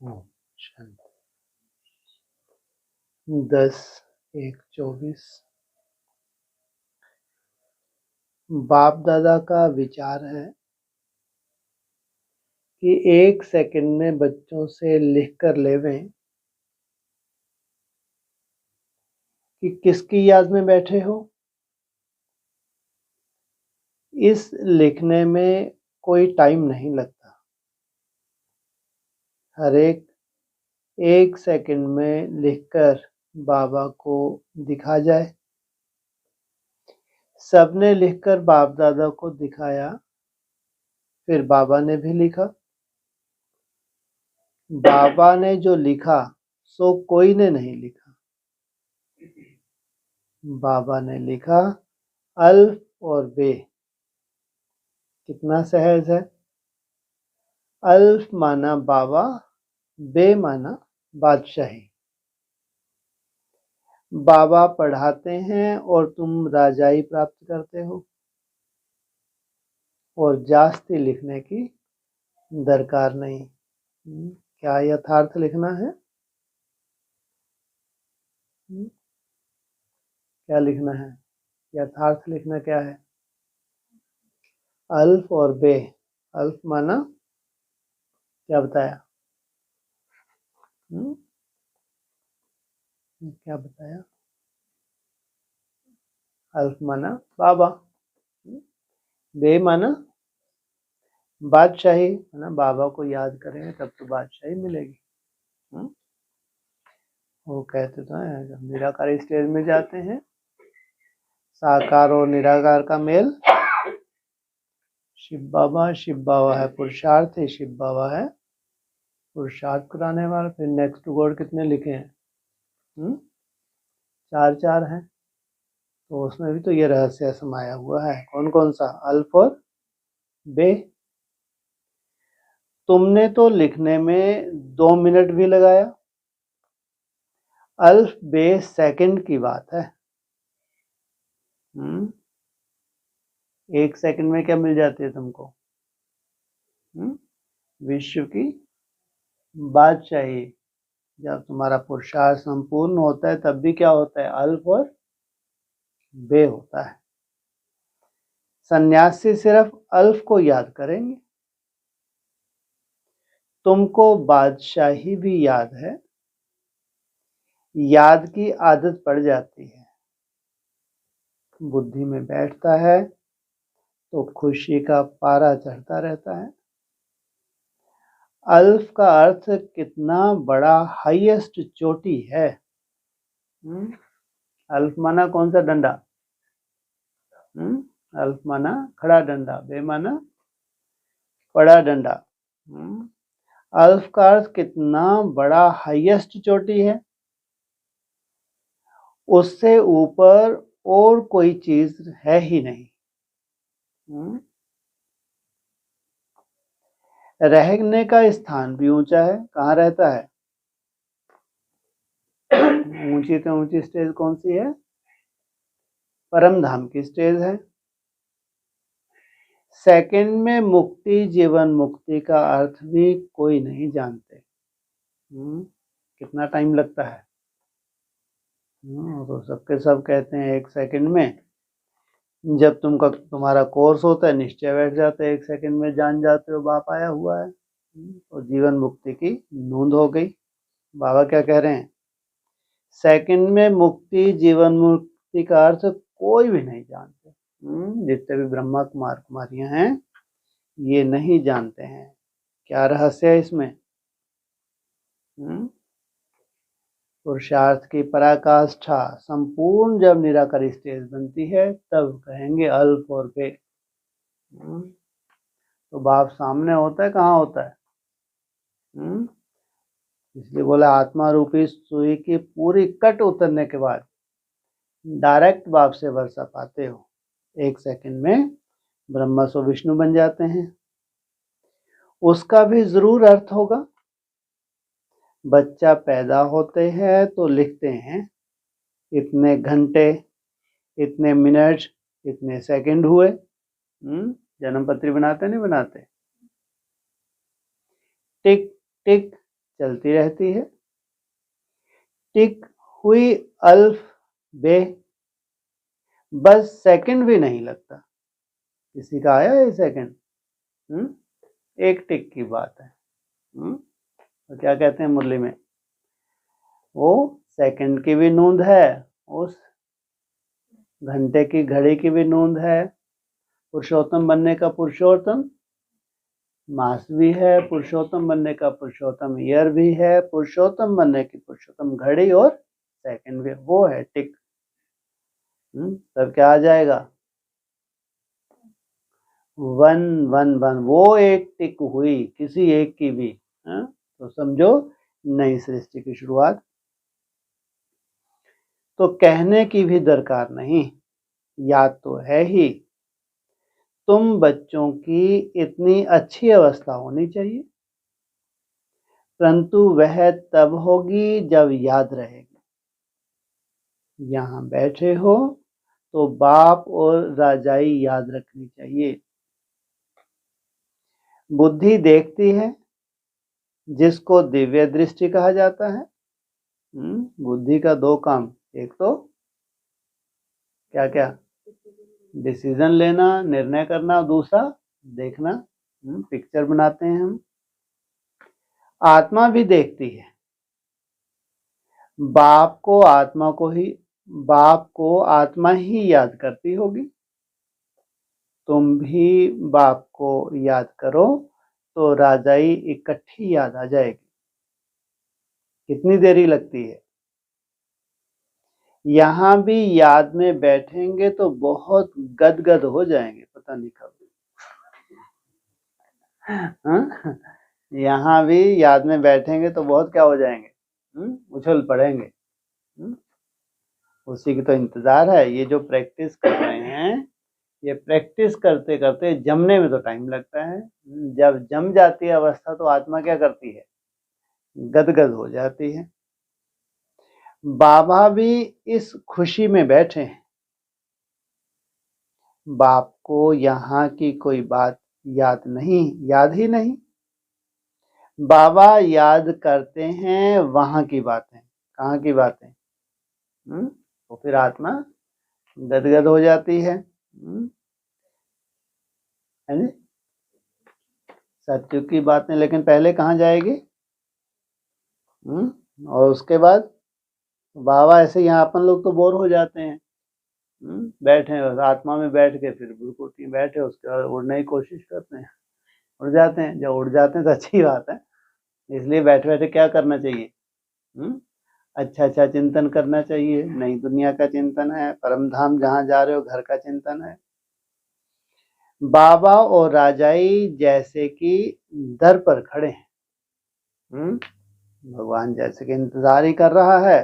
ओम शांति। 10-1-24 बाप दादा का विचार है कि 1 सेकंड में बच्चों से लिख कर लेवें कि किसकी याद में बैठे हो। इस लिखने में कोई टाइम नहीं लगता। हर एक 1 सेकंड में लिखकर बाबा को दिखा जाए। सबने लिखकर बाप दादा को दिखाया, फिर बाबा ने भी लिखा। बाबा ने जो लिखा सो कोई ने नहीं लिखा। बाबा ने लिखा अल्फ और बे। कितना सहज है। अल्फ माना बाबा, बे माना बादशाही। बाबा पढ़ाते हैं और तुम राजाई प्राप्त करते हो, और जास्ती लिखने की दरकार नहीं। क्या यथार्थ लिखना है? क्या लिखना है? यथार्थ लिखना क्या है? अल्फ और बे। अल्फ माना क्या बताया? क्या बताया? अल्फ माना बाबा, बे माना बादशाही। है ना, बाबा को याद करेंगे तब तो बादशाही मिलेगी। वो कहते तो हैं जब निराकारी स्टेज में जाते हैं, साकार और निराकार का मेल। शिव बाबा है पुरुषार्थ है, शिव बाबा है पुरुषार्थ कराने वाला। फिर नेक्स्ट टू गॉड कितने लिखे हैं? 4 हैं। तो उसमें भी तो ये रहस्य समाया हुआ है। कौन कौन सा? अल्फ और बे। तुमने तो लिखने में 2 मिनट भी लगाया। अल्फ बे सेकंड की बात है। 1 सेकंड में क्या मिल जाती है तुमको? विश्व की बादशाही। जब तुम्हारा पुरुषार्थ संपूर्ण होता है तब भी क्या होता है? अल्फ और बे होता है। सन्यासी सिर्फ अल्फ को याद करेंगे। तुमको बादशाही भी याद है। याद की आदत पड़ जाती है, बुद्धि में बैठता है तो खुशी का पारा चढ़ता रहता है। अल्फ का अर्थ कितना बड़ा, हाईएस्ट चोटी है। अल्फ माना कौन सा डंडा? अल्फ माना खड़ा डंडा, बे माना बड़ा डंडा। अल्फ का अर्थ कितना बड़ा, हाईएस्ट चोटी है। उससे ऊपर और कोई चीज है ही नहीं। रहने का स्थान भी ऊंचा है। कहाँ रहता है? ऊंची से ऊंची स्टेज कौन सी है? परम धाम की स्टेज है। सेकंड में मुक्ति, जीवन मुक्ति का अर्थ भी कोई नहीं जानते। कितना टाइम लगता है? तो सबके सब कहते हैं 1 सेकंड में। जब तुम्हारा कोर्स होता है, निश्चय बैठ जाते हैं, 1 सेकंड में जान जाते हो बाप आया हुआ है, और जीवन मुक्ति की नूंद हो गई। बाबा क्या कह रहे हैं? सेकंड में मुक्ति, जीवन मुक्ति का अर्थ कोई भी नहीं जानते। जितने भी ब्रह्मा कुमार कुमारियां हैं ये नहीं जानते हैं। क्या रहस्य है इसमें? पुरुषार्थ की पराकाष्ठा संपूर्ण जब निराकारी स्टेज बनती है तब कहेंगे अल्फ और बे। तो बाप सामने होता है, कहाँ होता है? इसलिए बोला आत्मा रूपी सुई की पूरी कट उतरने के बाद डायरेक्ट बाप से वर्षा पाते हो। 1 सेकंड में ब्रह्मा सो विष्णु बन जाते हैं। उसका भी जरूर अर्थ होगा। बच्चा पैदा होते हैं तो लिखते हैं इतने घंटे, इतने मिनट, इतने सेकंड हुए। जन्म पत्री बनाते नहीं बनाते? टिक टिक चलती रहती है। टिक हुई अल्फ बे, बस सेकंड भी नहीं लगता। किसी का आया ये सेकंड? एक टिक की बात है। तो क्या कहते हैं मुरली में, वो सेकंड की भी नूंद है, उस घंटे की घड़ी की भी नूंद है। पुरुषोत्तम बनने का पुरुषोत्तम मास भी है, पुरुषोत्तम बनने का पुरुषोत्तम ईयर भी है, पुरुषोत्तम बनने की पुरुषोत्तम घड़ी और सेकंड भी, वो है टिक। तब क्या आ जाएगा, 111, वो एक टिक हुई किसी एक की भी। तो समझो नई सृष्टि की शुरुआत। तो कहने की भी दरकार नहीं, याद तो है ही। तुम बच्चों की इतनी अच्छी अवस्था होनी चाहिए, परंतु वह तब होगी जब याद रहेगी। यहाँ बैठे हो तो बाप और राजाई याद रखनी चाहिए। बुद्धि देखती है, जिसको दिव्य दृष्टि कहा जाता है। बुद्धि का दो काम, एक तो क्या क्या, डिसीजन लेना, निर्णय करना, दूसरा देखना, पिक्चर बनाते हैं हम। आत्मा भी देखती है, बाप को आत्मा ही याद करती होगी। तुम भी बाप को याद करो तो राजाई इकट्ठी याद आ जाएगी। कितनी देरी लगती है। यहाँ भी याद में बैठेंगे तो बहुत गदगद हो जाएंगे, पता नहीं कब। यहाँ भी याद में बैठेंगे तो बहुत क्या हो जाएंगे, उछल पड़ेंगे। उसी की तो इंतजार है। ये जो प्रैक्टिस कर रहे हैं, ये प्रैक्टिस करते करते जमने में तो टाइम लगता है। जब जम जाती है अवस्था तो आत्मा क्या करती है, गदगद हो जाती है। बाबा भी इस खुशी में बैठे हैं। बाप को यहाँ की कोई बात याद ही नहीं। बाबा याद करते हैं वहां की बातें, कहाँ की बातें। तो फिर आत्मा गदगद हो जाती है। सत्युग की बातें, लेकिन पहले कहाँ जाएगी। और उसके बाद बाबा ऐसे यहाँ अपन लोग तो बोर हो जाते हैं। बैठे आत्मा में बैठ के फिर भ्रुकुटी में बैठे, उसके बाद उड़ने की कोशिश करते हैं, उड़ जाते हैं। जब उड़ जाते हैं तो अच्छी बात है। इसलिए बैठे बैठे क्या करना चाहिए, अच्छा अच्छा चिंतन करना चाहिए। नई दुनिया का चिंतन है, परम धाम जहाँ जा रहे हो घर का चिंतन है। बाबा और राजाई जैसे कि दर पर खड़े हैं। भगवान जैसे कि इंतजार ही कर रहा है,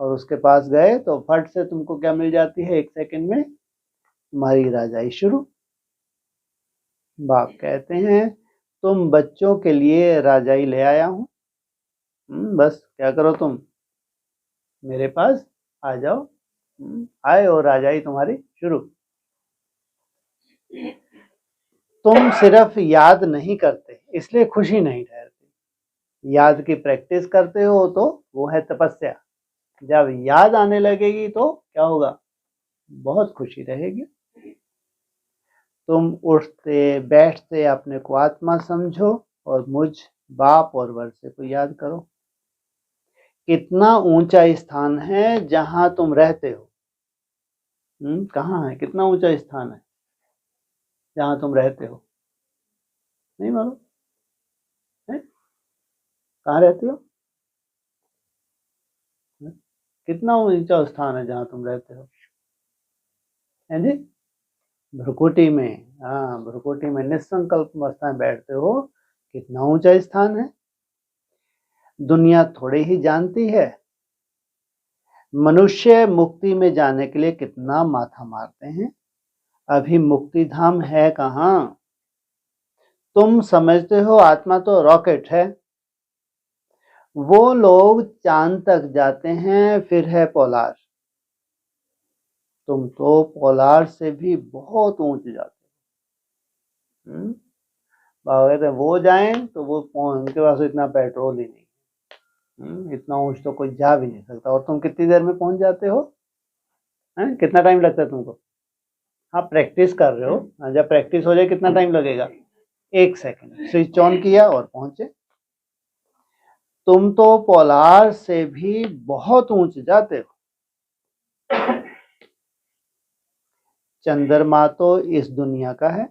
और उसके पास गए तो फट से तुमको क्या मिल जाती है, एक सेकंड में तुम्हारी राजाई शुरू। बाप कहते हैं तुम बच्चों के लिए राजाई ले आया हूं। बस क्या करो, तुम मेरे पास आ जाओ। आए और राजाई तुम्हारी शुरू। तुम सिर्फ याद नहीं करते इसलिए खुशी नहीं ठहरती, याद की प्रैक्टिस करते हो तो वो है तपस्या। जब याद आने लगेगी तो क्या होगा, बहुत खुशी रहेगी। तुम उठते बैठते अपने को आत्मा समझो और मुझ बाप और वर्षे को याद करो। कितना ऊंचा स्थान है जहां तुम रहते हो। कहाँ है, कितना ऊंचा स्थान है जहां तुम रहते हो, नहीं मालूम है। कहाँ रहते हो, कितना ऊंचा स्थान है जहां तुम रहते हो, है जी। भ्रुकुटी में, हाँ भ्रुकुटी में निसंकल्प अवस्था में बैठते हो, कितना ऊंचा स्थान है। दुनिया थोड़ी ही जानती है। मनुष्य मुक्ति में जाने के लिए कितना माथा मारते हैं, अभी मुक्ति धाम है कहाँ। तुम समझते हो आत्मा तो रॉकेट है, वो लोग चांद तक जाते हैं, फिर है पोलार। तुम तो पोलार से भी बहुत ऊंचे जाते हो। बाबा कहते हैं वो जाएं तो वो उनके पास इतना पेट्रोल ही नहीं। इतना ऊंच तो कोई जा भी नहीं सकता। और तुम कितनी देर में पहुंच जाते हो? कितना टाइम लगता है तुमको? हाँ, प्रैक्टिस कर रहे हो। जब प्रैक्टिस हो जाए कितना टाइम लगेगा? 1 सेकंड। स्विच ऑन किया और पहुंचे। तुम तो पोलार से भी बहुत ऊंच जाते हो। चंद्रमा तो इस दुनिया का है।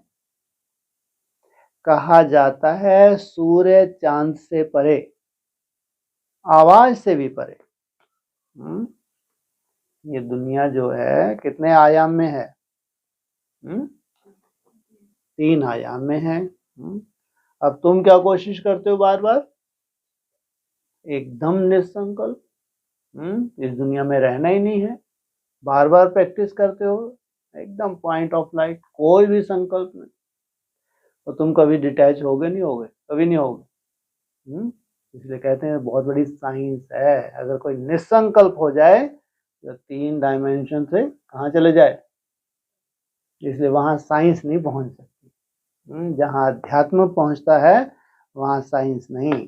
कहा जाता है सूर्य चांद से परे, आवाज से भी परे। ये दुनिया जो है कितने आयाम में है? 3 आयाम में है। अब तुम क्या कोशिश करते हो बार बार? एकदम निसंकल्प। इस दुनिया में रहना ही नहीं है। बार बार प्रैक्टिस करते हो, एकदम पॉइंट ऑफ लाइट, कोई भी संकल्प नहीं। तो तुम कभी डिटैच होगे नहीं होगे? कभी नहीं होगे। इसलिए कहते हैं बहुत बड़ी साइंस है। अगर कोई निसंकल्प हो जाए तो 3 डायमेंशन से कहाँ चले जाए। इसलिए वहां साइंस नहीं पहुंच सकती। जहां अध्यात्म पहुंचता है वहां साइंस नहीं।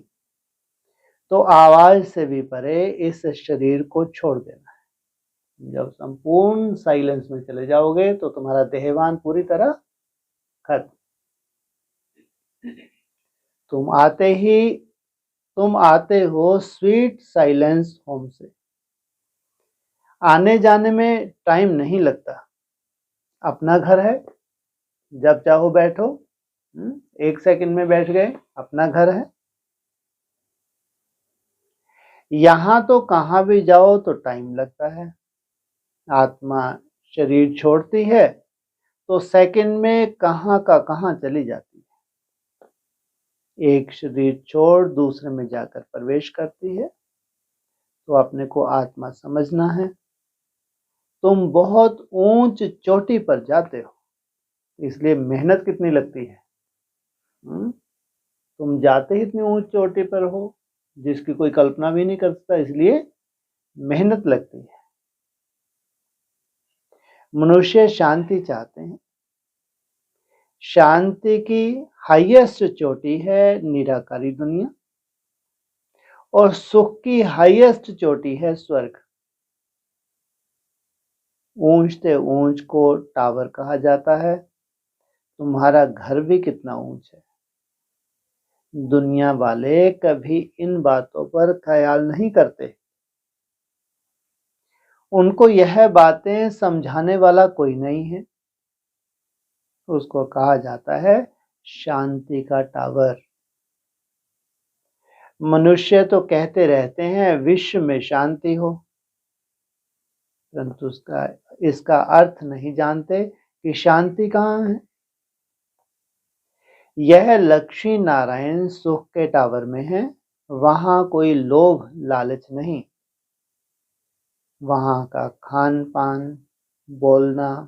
तो आवाज से भी परे इस शरीर को छोड़ देना है। जब संपूर्ण साइलेंस में चले जाओगे तो तुम्हारा देहवान पूरी तरह खत्म। तुम आते हो स्वीट साइलेंस होम से। आने जाने में टाइम नहीं लगता। अपना घर है, जब चाहो बैठो। 1 सेकंड में बैठ गए, अपना घर है। यहां तो कहां भी जाओ तो टाइम लगता है। आत्मा शरीर छोड़ती है तो सेकंड में कहां का कहां चली जाती है। एक शरीर छोड़ दूसरे में जाकर प्रवेश करती है। तो अपने को आत्मा समझना है। तुम बहुत ऊंच चोटी पर जाते हो, इसलिए मेहनत कितनी लगती है। तुम जाते ही इतनी ऊंच चोटी पर हो जिसकी कोई कल्पना भी नहीं कर सकता, इसलिए मेहनत लगती है। मनुष्य शांति चाहते हैं। शांति की हाईएस्ट चोटी है निराकारी दुनिया, और सुख की हाईएस्ट चोटी है स्वर्ग। ऊंच से ऊंच को टावर कहा जाता है। तुम्हारा घर भी कितना ऊंच है। दुनिया वाले कभी इन बातों पर ख्याल नहीं करते। उनको यह बातें समझाने वाला कोई नहीं है। उसको कहा जाता है शांति का टावर। मनुष्य तो कहते रहते हैं विश्व में शांति हो, परंतु इसका अर्थ नहीं जानते कि शांति कहाँ है। यह लक्ष्मी नारायण सुख के टावर में है। वहां कोई लोभ लालच नहीं। वहां का खान पान बोलना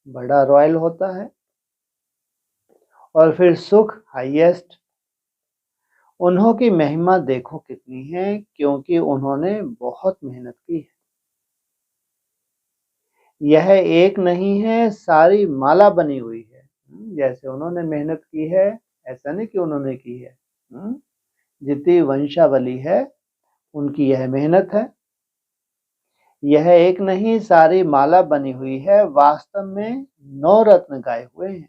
बड़ा रॉयल होता है। और फिर सुख हाईएस्ट। उन्हों की महिमा देखो कितनी है, क्योंकि उन्होंने बहुत मेहनत की है। यह एक नहीं है, सारी माला बनी हुई है। जैसे उन्होंने मेहनत की है, ऐसा नहीं कि उन्होंने की है। जितनी वंशावली है उनकी यह मेहनत है। यह एक नहीं, सारी माला बनी हुई है। वास्तव में 9 रत्न गाए हुए हैं।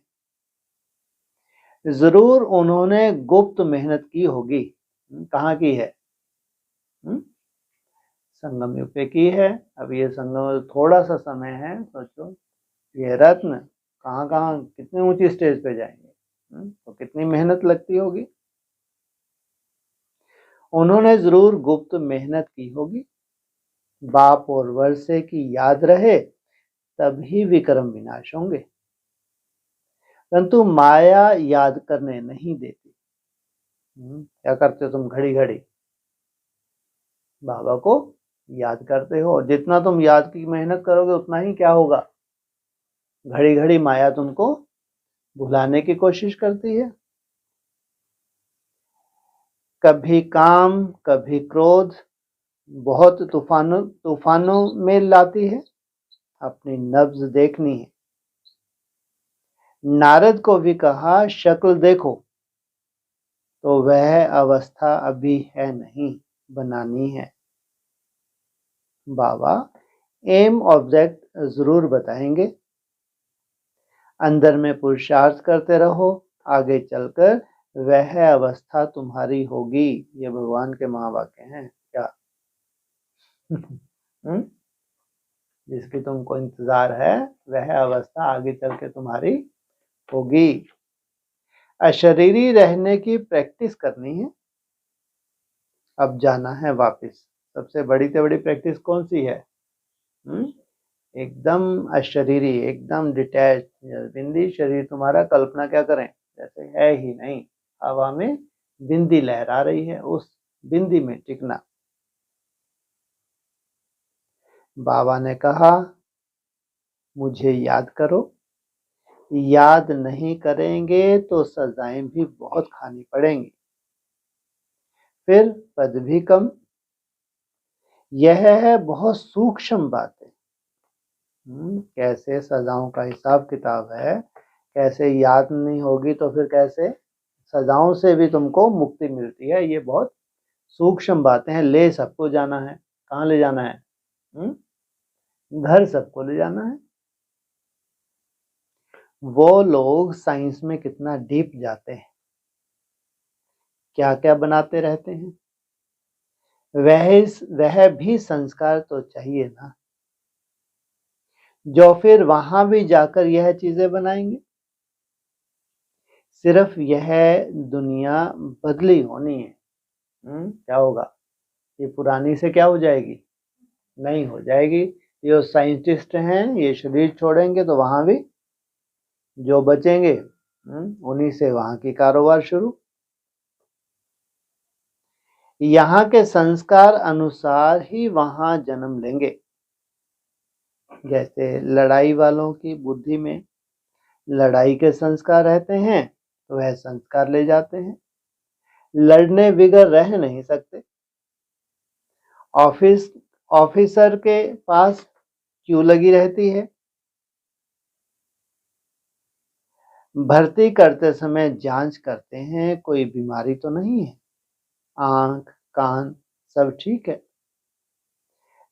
जरूर उन्होंने गुप्त मेहनत की होगी। कहाँ की है? संगम युग पे की है। अब ये संगम थोड़ा सा समय है, सोचो ये रत्न कहाँ कहाँ कितनी ऊंची स्टेज पे जाएंगे। तो कितनी मेहनत लगती होगी। उन्होंने जरूर गुप्त मेहनत की होगी। बाप और वर्षे की याद रहे तभी विक्रम विनाश होंगे, परंतु माया याद करने नहीं देती। क्या करते हो तुम? घड़ी घड़ी बाबा को याद करते हो, और जितना तुम याद की मेहनत करोगे उतना ही क्या होगा, घड़ी घड़ी माया तुमको भुलाने की कोशिश करती है। कभी काम कभी क्रोध बहुत तूफानों में लाती है। अपनी नब्ज देखनी है। नारद को भी कहा शक्ल देखो, तो वह अवस्था अभी है नहीं। बनानी है। बाबा एम ऑब्जेक्ट जरूर बताएंगे। अंदर में पुरुषार्थ करते रहो, आगे चलकर वह अवस्था तुम्हारी होगी। ये भगवान के महावाक्य हैं क्या? जिसकी तुमको इंतजार है वह अवस्था आगे चल के तुम्हारी होगी। अशरीरी रहने की प्रैक्टिस करनी है। अब जाना है वापस। सबसे बड़ी से बड़ी प्रैक्टिस कौन सी है? एकदम अशरीरी, एकदम डिटैच। बिंदी शरीर तुम्हारा, कल्पना क्या करें जैसे है ही नहीं, हवा में बिंदी लहरा रही है, उस बिंदी में टिकना। बाबा ने कहा मुझे याद करो, याद नहीं करेंगे तो सजाएं भी बहुत खानी पड़ेंगी, फिर पद भी कम। यह है बहुत सूक्ष्म बात है। कैसे सजाओं का हिसाब किताब है, कैसे याद नहीं होगी तो फिर कैसे सजाओं से भी तुमको मुक्ति मिलती है। ये बहुत सूक्ष्म बातें हैं। ले सबको जाना है। कहाँ ले जाना है? घर सबको ले जाना है। वो लोग साइंस में कितना डीप जाते हैं, क्या क्या बनाते रहते हैं। वह भी संस्कार तो चाहिए ना, जो फिर वहां भी जाकर यह चीजें बनाएंगे। सिर्फ यह दुनिया बदली होनी है। क्या होगा? ये पुरानी से क्या हो जाएगी? नहीं हो जाएगी। ये साइंटिस्ट हैं, ये शरीर छोड़ेंगे तो वहां भी जो बचेंगे उन्हीं से वहां की कारोबार शुरू। यहाँ के संस्कार अनुसार ही वहां जन्म लेंगे। जैसे लड़ाई वालों की बुद्धि में लड़ाई के संस्कार रहते हैं तो वह संस्कार ले जाते हैं। लड़ने बिगड़ रह नहीं सकते। ऑफिसर के पास क्यों लगी रहती है? भर्ती करते समय जांच करते हैं कोई बीमारी तो नहीं है, आंख कान सब ठीक है।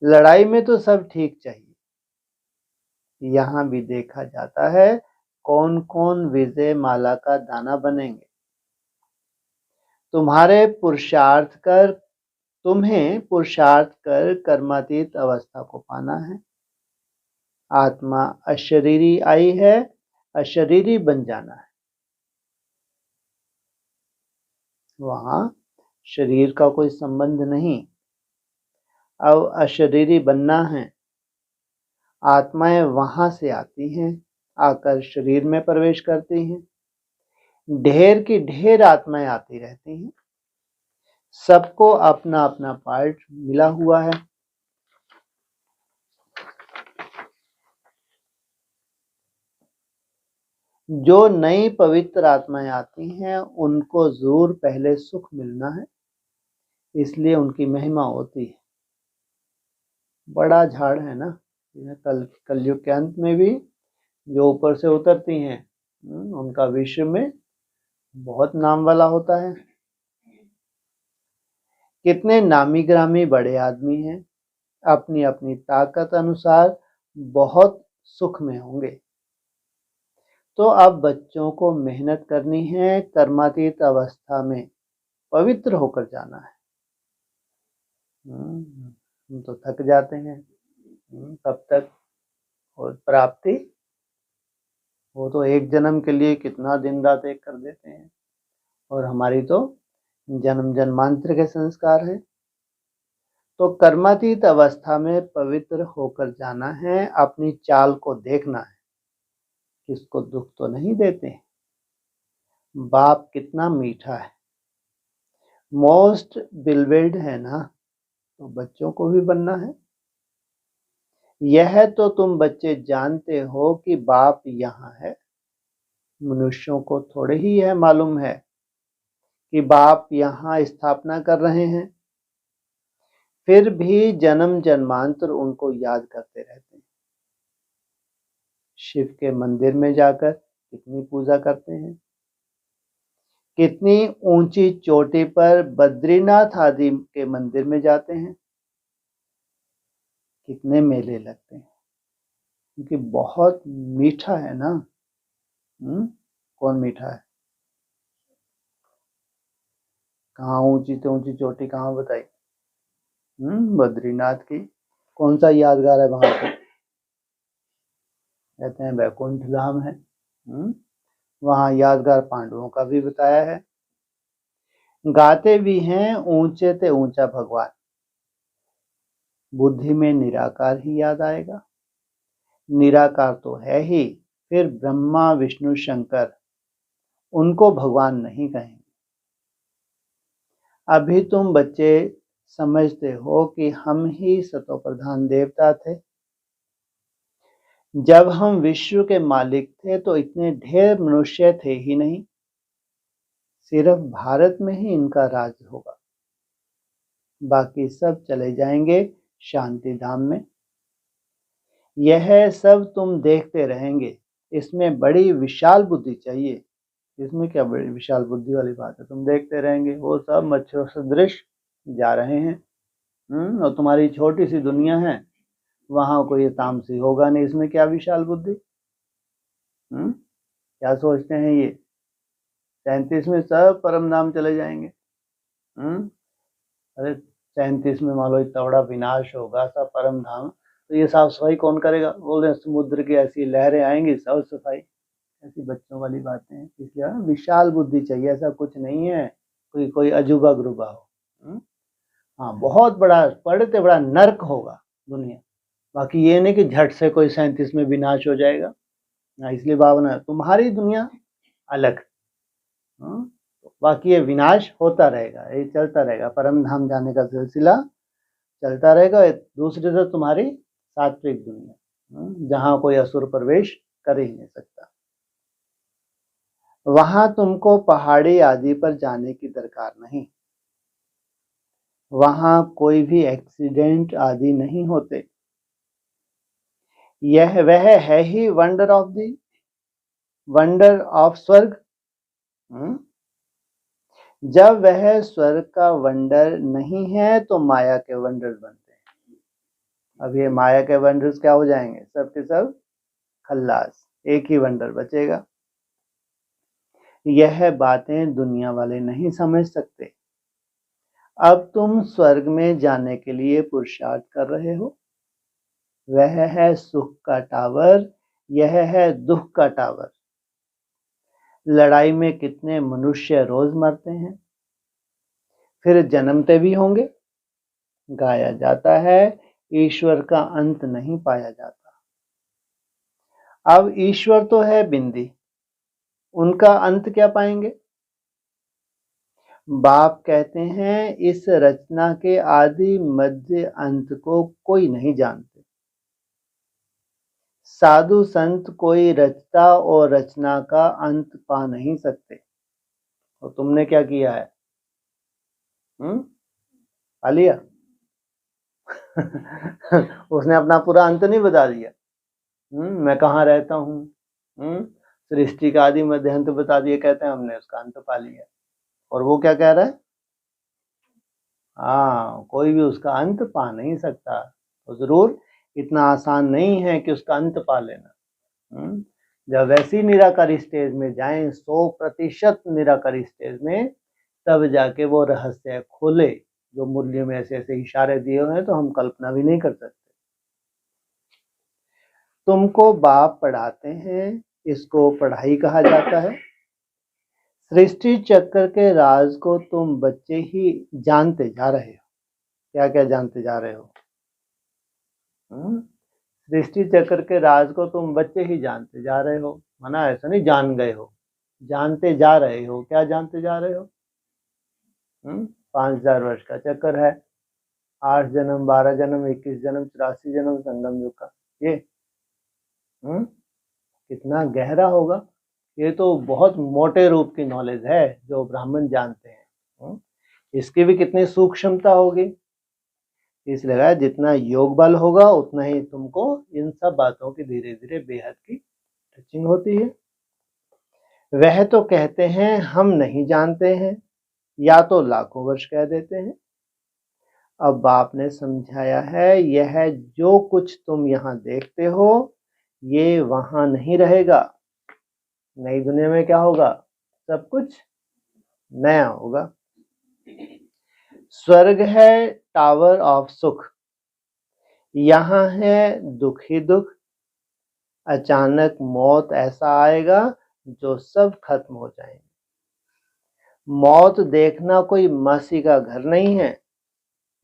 लड़ाई में तो सब ठीक चाहिए। यहाँ भी देखा जाता है कौन कौन विजय माला का दाना बनेंगे। तुम्हें पुरुषार्थ कर कर्मातीत अवस्था को पाना है। आत्मा अशरीरी आई है, अशरीरी बन जाना है। वहां शरीर का कोई संबंध नहीं। अब अशरीरी बनना है। आत्माएं वहां से आती हैं, आकर शरीर में प्रवेश करती हैं। ढेर की ढेर आत्माएं आती रहती हैं। सबको अपना अपना पार्ट मिला हुआ है। जो नई पवित्र आत्माएं आती हैं उनको जरूर पहले सुख मिलना है, इसलिए उनकी महिमा होती है। बड़ा झाड़ है ना। कलयुग के अंत में भी जो ऊपर से उतरती हैं उनका विश्व में बहुत नाम वाला होता है। कितने नामी ग्रामी बड़े आदमी हैं, अपनी अपनी ताकत अनुसार बहुत सुख में होंगे। तो अब बच्चों को मेहनत करनी है, कर्मातीत अवस्था में पवित्र होकर जाना है। हम तो थक जाते हैं। कब तक? और प्राप्ति वो तो एक जन्म के लिए कितना दिन रात एक कर देते हैं, और हमारी तो जन्म जन्मांतर के संस्कार है। तो कर्मातीत अवस्था में पवित्र होकर जाना है। अपनी चाल को देखना है, किसको दुख तो नहीं देते। बाप कितना मीठा है, मोस्ट बिलवेड है ना, तो बच्चों को भी बनना है। यह तो तुम बच्चे जानते हो कि बाप यहाँ है। मनुष्यों को थोड़े ही यह मालूम है कि बाप यहाँ स्थापना कर रहे हैं। फिर भी जन्म जन्मांतर उनको याद करते रहते हैं। शिव के मंदिर में जाकर कितनी पूजा करते हैं, कितनी ऊंची चोटी पर बद्रीनाथ आदि के मंदिर में जाते हैं, कितने मेले लगते हैं, क्योंकि बहुत मीठा है ना। कौन मीठा है? कहाँ ऊंची से ऊंची चोटी कहाँ बताई? बद्रीनाथ की। कौन सा यादगार है वहां पे? कहते हैं वैकुंठ धाम है। वहां यादगार पांडवों का भी बताया है। गाते भी हैं ऊंचे ते ऊंचा भगवान, बुद्धि में निराकार ही याद आएगा। निराकार तो है ही, फिर ब्रह्मा विष्णु शंकर, उनको भगवान नहीं कहेंगे। अभी तुम बच्चे समझते हो कि हम ही सतो प्रधान देवता थे। जब हम विश्व के मालिक थे तो इतने ढेर मनुष्य थे ही नहीं, सिर्फ भारत में ही इनका राज होगा, बाकी सब चले जाएंगे शांति धाम में। यह सब तुम देखते रहेंगे, इसमें बड़ी विशाल बुद्धि चाहिए। इसमें क्या बड़ी विशाल बुद्धि वाली बात है? तुम देखते रहेंगे, वो सब मच्छरों सदृश जा रहे हैं। और तुम्हारी छोटी सी दुनिया है, वहां कोई तामसी होगा नहीं, इसमें क्या विशाल बुद्धि? क्या सोचते हैं ये? 37 में सब परम धाम चले जाएंगे। अरे 37 में मान लो इतना बड़ा विनाश होगा, सब परम धाम, तो ये साफ सफाई कौन करेगा? बोल रहे समुद्र की ऐसी लहरें आएंगी, सब सफाई। ऐसी बच्चों वाली बातें हैं। इसलिए विशाल बुद्धि चाहिए, ऐसा कुछ नहीं है कोई कोई अजूबा गुरुबा हो। हाँ, बहुत बड़ा बड़े बड़ा नर्क होगा दुनिया, बाकी ये नहीं कि झट से कोई 37 में विनाश हो जाएगा। इसलिए भावना तुम्हारी दुनिया अलग, बाकी ये विनाश होता रहेगा, ये चलता रहेगा, परम धाम जाने का सिलसिला चलता रहेगा। दूसरी तरफ तुम्हारी सात्विक दुनिया, जहां कोई असुर प्रवेश कर ही नहीं सकता। वहां तुमको पहाड़ी आदि पर जाने की दरकार नहीं, वहां कोई भी एक्सीडेंट आदि नहीं होते। यह वह है ही वंडर ऑफ स्वर्ग। जब वह स्वर्ग का वंडर नहीं है तो माया के वंडर्स बनते हैं। अब ये माया के वंडर्स क्या हो जाएंगे? सब के सब खल्लास, एक ही वंडर बचेगा। यह बातें दुनिया वाले नहीं समझ सकते। अब तुम स्वर्ग में जाने के लिए पुरुषार्थ कर रहे हो। वह है सुख का टावर, यह है दुख का टावर। लड़ाई में कितने मनुष्य रोज मरते हैं, फिर जन्मते भी होंगे। गाया जाता है ईश्वर का अंत नहीं पाया जाता। अब ईश्वर तो है बिंदी, उनका अंत क्या पाएंगे? बाप कहते हैं इस रचना के आदि मध्य अंत को कोई नहीं जानते। साधु संत कोई रचता और रचना का अंत पा नहीं सकते। और तुमने क्या किया है? पा लिया? उसने अपना पूरा अंत नहीं बता दिया। मैं कहाँ रहता हूँ, सृष्टि का आदि मध्य अंत बता दिए, कहते हैं हमने उसका अंत पा लिया। और वो क्या कह रहा है? हाँ, कोई भी उसका अंत पा नहीं सकता। तो जरूर इतना आसान नहीं है कि उसका अंत पा लेना। जब वैसी निराकारी स्टेज में जाएं, 100% निराकारी स्टेज में, तब जाके वो रहस्य खोले जो मुरली में ऐसे ऐसे इशारे दिए हुए हैं, तो हम कल्पना भी नहीं कर सकते। तुमको बाप पढ़ाते हैं, इसको पढ़ाई कहा जाता है। सृष्टि चक्र के राज को तुम बच्चे ही जानते जा रहे हो। क्या क्या जानते जा रहे हो? सृष्टि चक्र के राज को तुम बच्चे ही जानते जा रहे हो, माना ऐसा नहीं जान गए हो, जानते जा रहे हो। क्या जानते जा रहे हो? 5000 वर्ष का चक्कर है, 8 जन्म, 12 जन्म, 21 जन्म, 84 जन्म संगम युग का। ये कितना गहरा होगा? ये तो बहुत मोटे रूप की नॉलेज है जो ब्राह्मण जानते हैं। इसकी भी कितनी सूक्ष्मता होगी। इसलिए जितना योग बल होगा उतना ही तुमको इन सब बातों की धीरे धीरे बेहद की टचिंग होती है। वह तो कहते हैं हम नहीं जानते हैं, या तो लाखों वर्ष कह देते हैं। अब बाप ने समझाया है, यह जो कुछ तुम यहाँ देखते हो ये वहां नहीं रहेगा। नई दुनिया में क्या होगा? सब कुछ नया होगा। स्वर्ग है टावर ऑफ सुख, यहाँ है दुख ही दुख। अचानक मौत ऐसा आएगा जो सब खत्म हो जाएंगे। मौत देखना कोई मासी का घर नहीं है,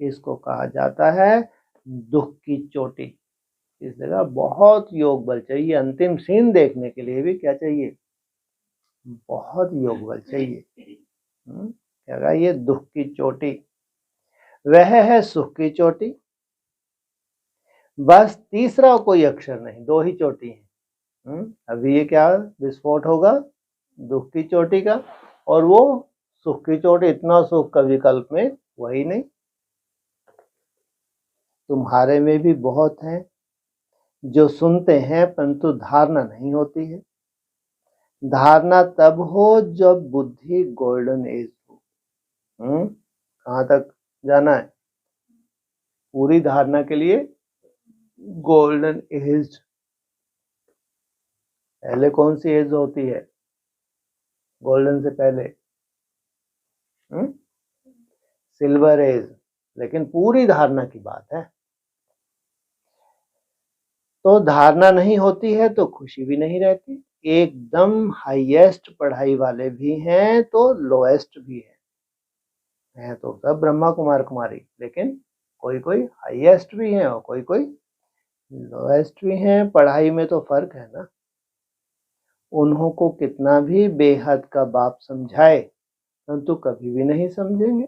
इसको कहा जाता है दुख की चोटी। इस जगह बहुत योग बल चाहिए। अंतिम सीन देखने के लिए भी क्या चाहिए? बहुत योग बल चाहिए। क्या कहा? ये दुख की चोटी। वह है सुख की चोटी। बस तीसरा कोई अक्षर नहीं, दो ही चोटी है। अभी ये क्या विस्फोट होगा? दुख की चोटी का, और वो सुख की चोटी। इतना सुख कभी कल्प में वही नहीं। तुम्हारे में भी बहुत है जो सुनते हैं परंतु धारणा नहीं होती है। धारणा तब हो जब बुद्धि गोल्डन एज हो। कहाँ तक जाना है? पूरी धारणा के लिए गोल्डन एज। पहले कौन सी एज होती है गोल्डन से पहले? Silver age. लेकिन पूरी धारणा की बात है। तो धारणा नहीं होती है तो खुशी भी नहीं रहती। एकदम हाईएस्ट पढ़ाई वाले भी हैं तो लोएस्ट भी है तो सब ब्रह्मा कुमार कुमारी, लेकिन कोई कोई हाईएस्ट भी हैं और कोई कोई लोएस्ट भी हैं। पढ़ाई में तो फर्क है ना। उन्हों को कितना भी बेहद का बाप समझाए परंतु कभी भी नहीं समझेंगे।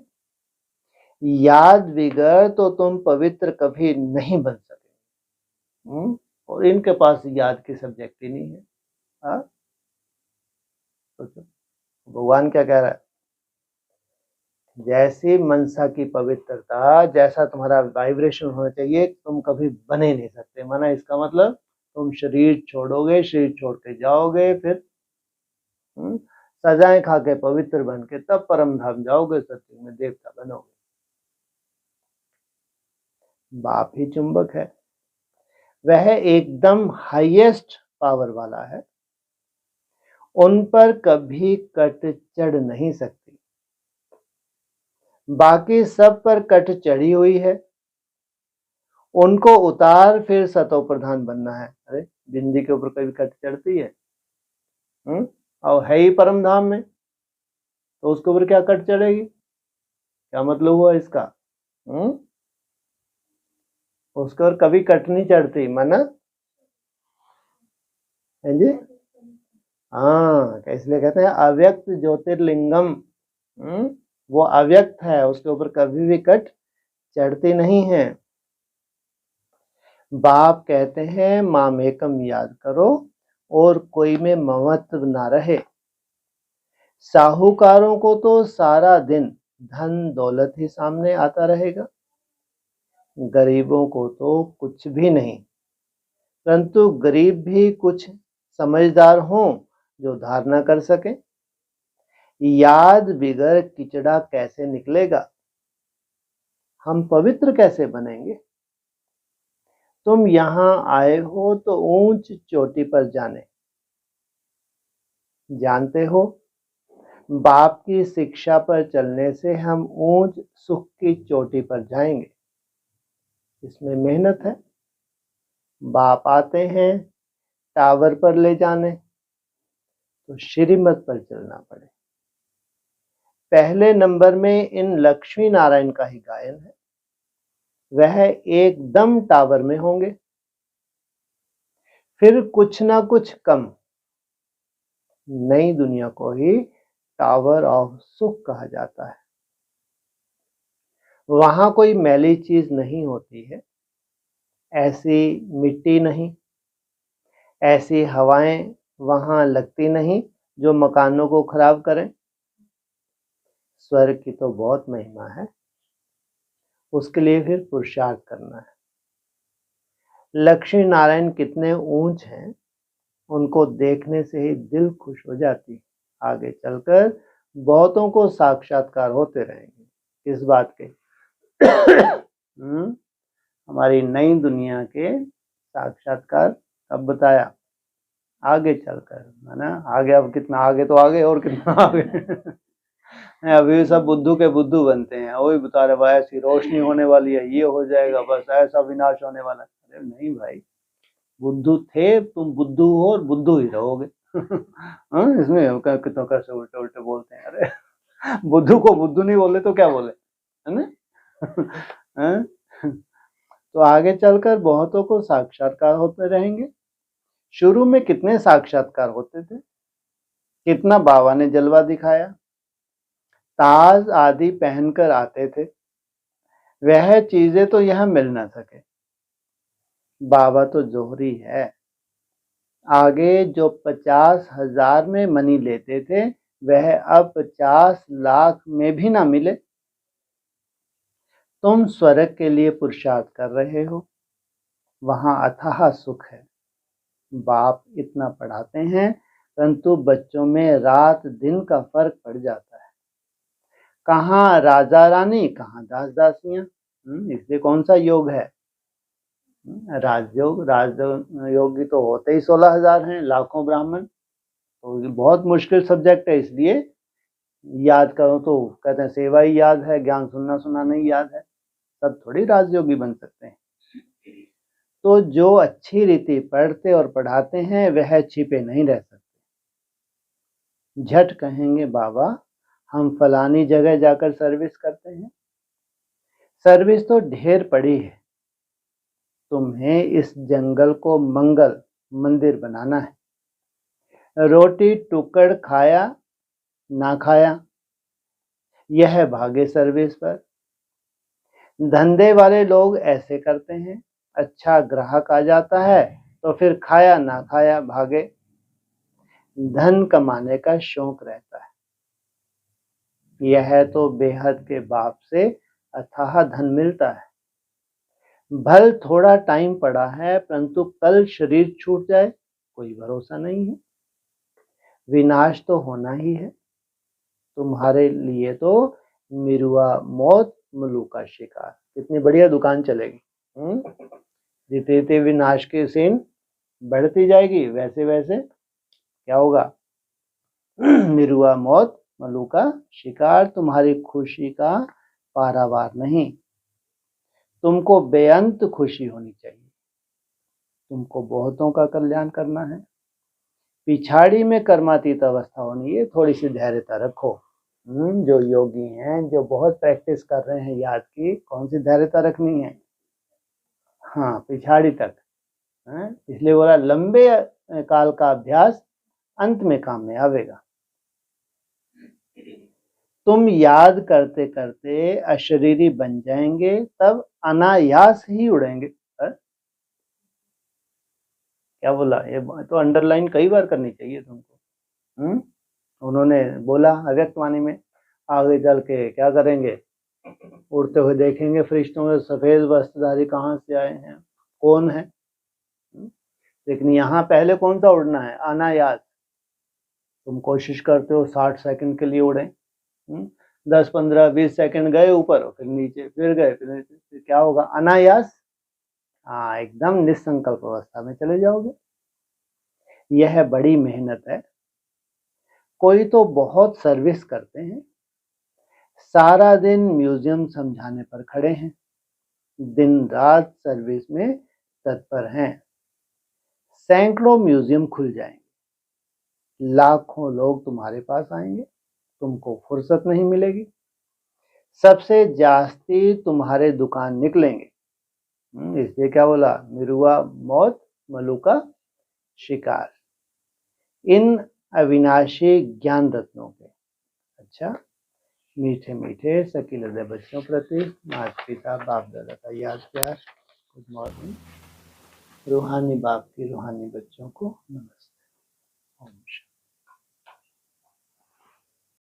याद बिगड़ तो तुम पवित्र कभी नहीं बन सके। और इनके पास याद की सब्जेक्ट ही नहीं है। सोचो भगवान क्या कह रहा है? जैसी मनसा की पवित्रता, जैसा तुम्हारा वाइब्रेशन होना चाहिए, तुम कभी बने नहीं सकते। माना इसका मतलब तुम शरीर छोड़ोगे, शरीर छोड़ के जाओगे, फिर सजाएं खा के पवित्र बन के तब परम धाम जाओगे, सत्युग में देवता बनोगे। बाप ही चुंबक है। वह एकदम हाईएस्ट पावर वाला है। उन पर कभी कट चढ़ नहीं सकती। बाकी सब पर कट चढ़ी हुई है। उनको उतार फिर सतो प्रधान बनना है। अरे बिंदी के ऊपर कभी कट चढ़ती है? और है ही परम धाम में, तो उसके ऊपर क्या कट चढ़ेगी? क्या मतलब हुआ इसका? उसके ऊपर कभी कट नहीं चढ़ती। माना है जी। हाँ, इसलिए कहते हैं अव्यक्त ज्योतिर्लिंगम। वो अव्यक्त है, उसके ऊपर कभी भी कट चढ़ती नहीं है। बाप कहते हैं मामेकम याद करो और कोई में ममत्व ना रहे। साहूकारों को तो सारा दिन धन दौलत ही सामने आता रहेगा, गरीबों को तो कुछ भी नहीं। परंतु गरीब भी कुछ समझदार हों जो धारणा कर सके। याद बिगर किचड़ा कैसे निकलेगा? हम पवित्र कैसे बनेंगे? तुम यहां आए हो तो ऊंच चोटी पर जाने। जानते हो बाप की शिक्षा पर चलने से हम ऊंच सुख की चोटी पर जाएंगे। इसमें मेहनत है। बाप आते हैं टावर पर ले जाने तो श्रीमत पर चलना पड़े। पहले नंबर में इन लक्ष्मी नारायण का ही गायन है। वह एकदम टावर में होंगे, फिर कुछ ना कुछ कम। नई दुनिया को ही टावर ऑफ सुख कहा जाता है। वहां कोई मैली चीज नहीं होती है, ऐसी मिट्टी नहीं, ऐसी हवाएं वहां लगती नहीं जो मकानों को खराब करें। स्वर्ग की तो बहुत महिमा है, उसके लिए फिर पुरुषार्थ करना है। लक्ष्मी नारायण कितने ऊंच हैं, उनको देखने से ही दिल खुश हो जाती है। आगे चलकर बहुतों को साक्षात्कार होते रहेंगे। किस बात के? हमारी नई दुनिया के साक्षात्कार। अब बताया आगे चलकर, है ना? आगे अब कितना आगे तो आगे और कितना आगे। अभी सब बुद्धू के बुद्धू बनते हैं, वही बता रहे भाई ऐसी रोशनी होने वाली है, ये हो जाएगा, बस ऐसा विनाश होने वाला है। अरे नहीं भाई, बुद्धू थे, तुम बुद्धू हो और बुद्धू ही रहोगे। इसमें कितनों कैसे उल्टे उल्टे बोलते हैं। अरे बुद्धू को बुद्धू नहीं बोले तो क्या बोले, है ना? तो आगे चलकर बहुतों को साक्षात्कार होते रहेंगे। शुरू में कितने साक्षात्कार होते थे? कितना बाबा ने जलवा दिखाया, ताज आदि पहनकर आते थे। वह चीजें तो यहां मिल ना सके। बाबा तो जोहरी है। आगे जो 50,000 में मनी लेते थे वह अब 50 लाख में भी ना मिले। तुम स्वर्ग के लिए पुरुषार्थ कर रहे हो, वहां अथाह सुख है। बाप इतना पढ़ाते हैं परंतु बच्चों में रात दिन का फर्क पड़ जाता है। कहाँ राजा रानी, कहाँ दास दासियां। इसलिए कौन सा योग है? राजयोग। राजयोगी तो होते ही 16,000 हैं, लाखों ब्राह्मण। तो ये बहुत मुश्किल सब्जेक्ट है, इसलिए याद करो तो कहते हैं सेवा ही याद है, ज्ञान सुनना सुना नहीं याद है। सब थोड़ी राजयोगी बन सकते हैं। तो जो अच्छी रीति पढ़ते और पढ़ाते हैं वह छिपे नहीं रह सकते। झट कहेंगे बाबा हम फलानी जगह जाकर सर्विस करते हैं। सर्विस तो ढेर पड़ी है, तुम्हें इस जंगल को मंगल मंदिर बनाना है। रोटी टुकड़ खाया ना खाया, यह भागे सर्विस पर। धंधे वाले लोग ऐसे करते हैं, अच्छा ग्राहक आ जाता है तो फिर खाया ना खाया भागे। धन कमाने का शौक रहता है। यह तो बेहद के बाप से अथाह धन मिलता है। भल थोड़ा टाइम पड़ा है परंतु कल शरीर छूट जाए कोई भरोसा नहीं है। विनाश तो होना ही है। तुम्हारे लिए तो मिरुआ मौत मुलू का शिकार। कितनी बढ़िया दुकान चलेगी। जितने जितने विनाश की सीन बढ़ती जाएगी वैसे वैसे क्या होगा? मिरुआ मौत मलू का शिकार। तुम्हारी खुशी का पारावार नहीं। तुमको बेअंत खुशी होनी चाहिए। तुमको बहुतों का कल्याण करना है। पिछाड़ी में कर्मातीत अवस्था होनी है। थोड़ी सी धैर्यता रखो। जो योगी हैं, जो बहुत प्रैक्टिस कर रहे हैं याद की, कौन सी धैर्यता रखनी है? हाँ, पिछाड़ी तक। इसलिए बोला लंबे काल का अभ्यास अंत में काम में आवेगा। तुम याद करते करते अशरीरी बन जाएंगे, तब अनायास ही उड़ेंगे। क्या बोला? ये तो अंडरलाइन कई बार करनी चाहिए तुमको। उन्होंने बोला अव्यक्त वाणी में, आगे चल के क्या करेंगे? उड़ते हुए देखेंगे फरिश्तों में सफेद वस्त्रधारी कहाँ से आए हैं, कौन है। लेकिन यहाँ पहले कौन सा उड़ना है? अनायास। तुम कोशिश करते हो 60 सेकंड के लिए उड़े, 10, 15, 20 सेकंड गए ऊपर, फिर नीचे, फिर गए, फिर नीचे, फिर क्या होगा? अनायास। हाँ, एकदम निसंकल्प अवस्था में चले जाओगे। यह बड़ी मेहनत है। कोई तो बहुत सर्विस करते हैं, सारा दिन म्यूजियम समझाने पर खड़े हैं, दिन रात सर्विस में तत्पर हैं। सैकड़ों म्यूजियम खुल जाएंगे, लाखों लोग तुम्हारे पास आएंगे, तुमको फुर्सत नहीं मिलेगी। सबसे जास्ती तुम्हारे दुकान निकलेंगे। इसलिए क्या बोला? मिरुआ मौत मलू का शिकार। इन अविनाशी ज्ञान रत्नों के अच्छा मीठे मीठे सकील हृदय बच्चों प्रति माता पिता बाप दादा का याद प्यार। Good morning. रूहानी बाप की रूहानी बच्चों को नमस्ते। ओम शांति।